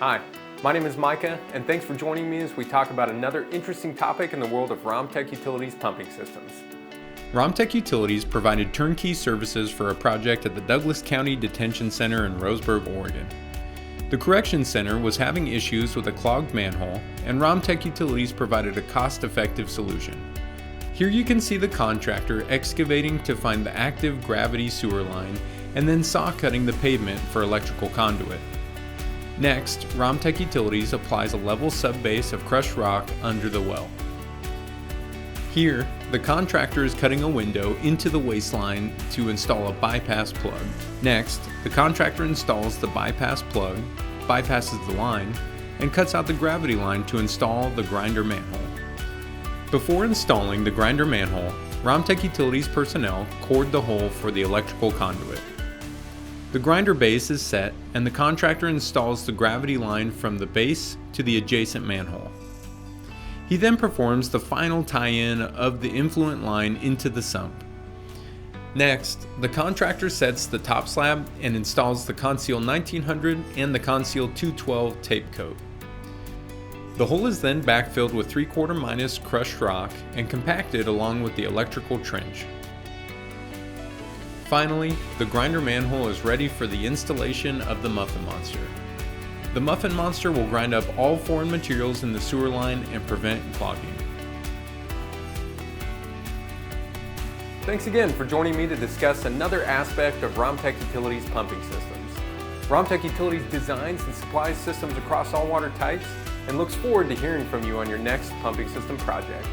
Hi, my name is Micah, and thanks for joining me as we talk about another interesting topic in the world of Romtec Utilities pumping systems. Romtec Utilities provided turnkey services for a project at the Douglas County Detention Center in Roseburg, Oregon. The correction center was having issues with a clogged manhole, and Romtec Utilities provided a cost-effective solution. Here you can see the contractor excavating to find the active gravity sewer line and then saw cutting the pavement for electrical conduit. Next, Romtec Utilities applies a level subbase of crushed rock under the well. Here, the contractor is cutting a window into the waistline to install a bypass plug. Next, the contractor installs the bypass plug, bypasses the line, and cuts out the gravity line to install the grinder manhole. Before installing the grinder manhole, Romtec Utilities personnel cored the hole for the electrical conduit. The grinder base is set, and the contractor installs the gravity line from the base to the adjacent manhole. He then performs the final tie-in of the influent line into the sump. Next, the contractor sets the top slab and installs the Conceal 1900 and the Conceal 212 tape coat. The hole is then backfilled with 3/4- crushed rock and compacted along with the electrical trench. Finally, the grinder manhole is ready for the installation of the Muffin Monster. The Muffin Monster will grind up all foreign materials in the sewer line and prevent clogging. Thanks again for joining me to discuss another aspect of Romtec Utilities pumping systems. Romtec Utilities designs and supplies systems across all water types and looks forward to hearing from you on your next pumping system project.